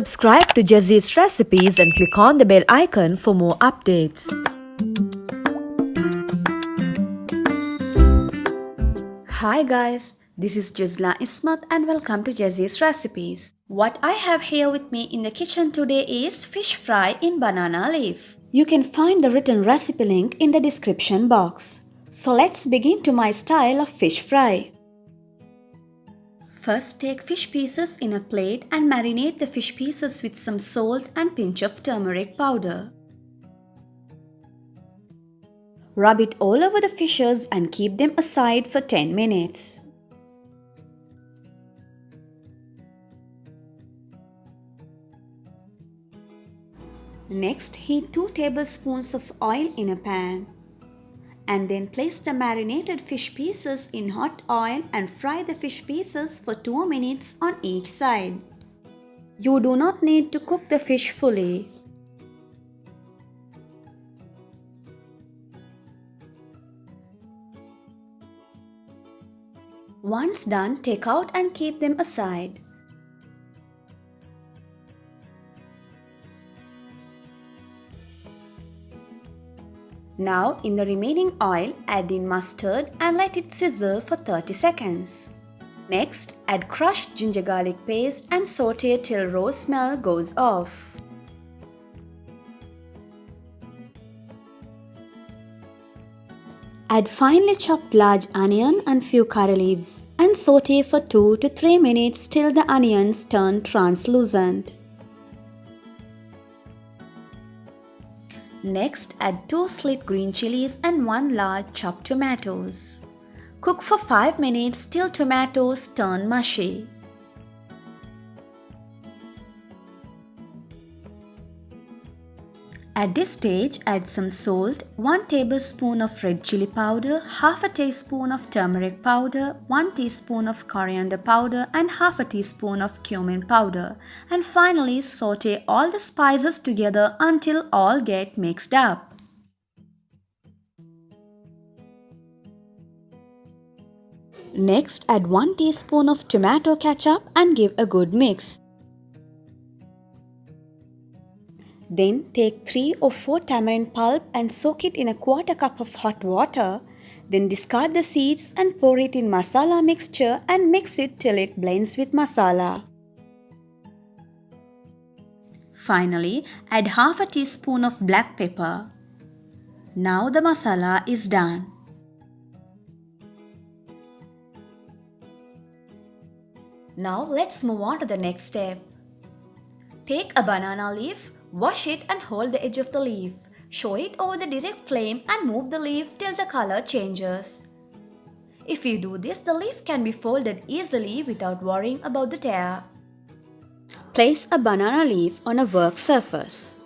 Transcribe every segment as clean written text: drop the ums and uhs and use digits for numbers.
Subscribe to Jessie's Recipes and click on the bell icon for more updates. Hi guys, this is Jazla Ismat and welcome to Jessie's Recipes. What I have here with me in the kitchen today is fish fry in banana leaf. You can find the written recipe link in the description box. So let's begin to my style of fish fry. First, take fish pieces in a plate and marinate the fish pieces with some salt and pinch of turmeric powder. Rub it all over the fishes and keep them aside for 10 minutes. Next, heat 2 tablespoons of oil in a pan. And then place the marinated fish pieces in hot oil and fry the fish pieces for 2 minutes on each side. You do not need to cook the fish fully. Once done, take out and keep them aside. Now, in the remaining oil, add in mustard and let it sizzle for 30 seconds. Next, add crushed ginger garlic paste and saute till raw smell goes off. Add finely chopped large onion and few curry leaves and saute for 2 to 3 minutes till the onions turn translucent. Next, add 2 sliced green chilies and 1 large chopped tomatoes. Cook for 5 minutes till tomatoes turn mushy. At this stage, add some salt, 1 tablespoon of red chili powder, half a teaspoon of turmeric powder, 1 teaspoon of coriander powder and half a teaspoon of cumin powder. And finally, saute all the spices together until all get mixed up. Next, add 1 teaspoon of tomato ketchup and give a good mix. Then take 3 or 4 tamarind pulp and soak it in a quarter cup of hot water. Then discard the seeds and pour it in masala mixture and mix it till it blends with masala. Finally, add half a teaspoon of black pepper. Now the masala is done. Now let's move on to the next step. Take a banana leaf, wash it and hold the edge of the leaf. Show it over the direct flame and move the leaf till the color changes. If you do this, the leaf can be folded easily without worrying about the tear. Place a banana leaf on a work surface.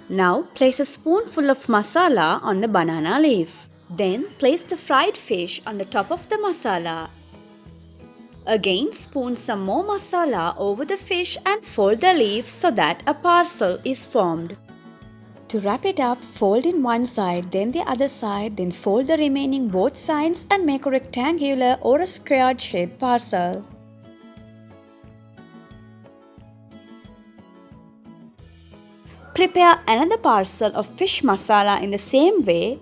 Now place a spoonful of masala on the banana leaf. Then place the fried fish on the top of the masala. Again, spoon some more masala over the fish and fold the leaf so that a parcel is formed. To wrap it up, fold in one side, then the other side, then fold the remaining both sides and make a rectangular or a squared shaped parcel. Prepare another parcel of fish masala in the same way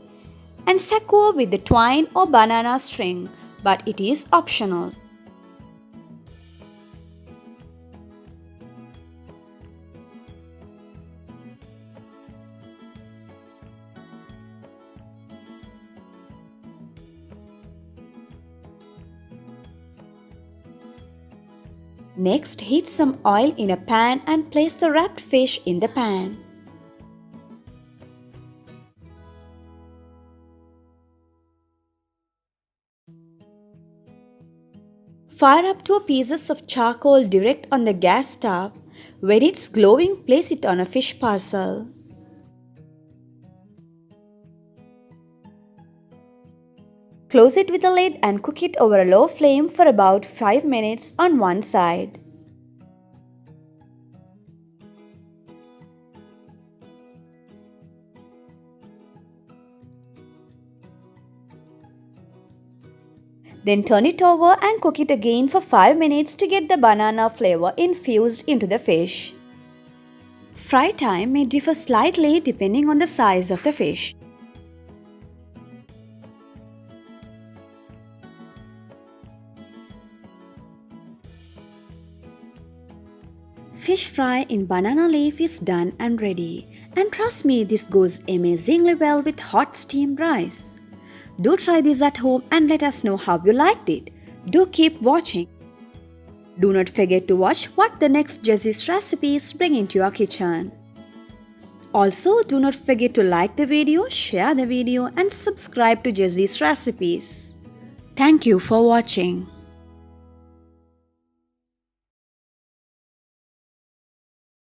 and secure with the twine or banana string, but it is optional. Next, heat some oil in a pan and place the wrapped fish in the pan. Fire up 2 pieces of charcoal direct on the gas stove. When it's glowing, place it on a fish parcel. Close it with a lid and cook it over a low flame for about 5 minutes on one side. Then turn it over and cook it again for 5 minutes to get the banana flavor infused into the fish. Fry time may differ slightly depending on the size of the fish. Fish fry in banana leaf is done and ready. And trust me, this goes amazingly well with hot steamed rice. Do try this at home and let us know how you liked it. Do keep watching. Do not forget to watch what the next Jessie's recipes bring into your kitchen. Also, do not forget to like the video, share the video and subscribe to Jessie's recipes. Thank you for watching.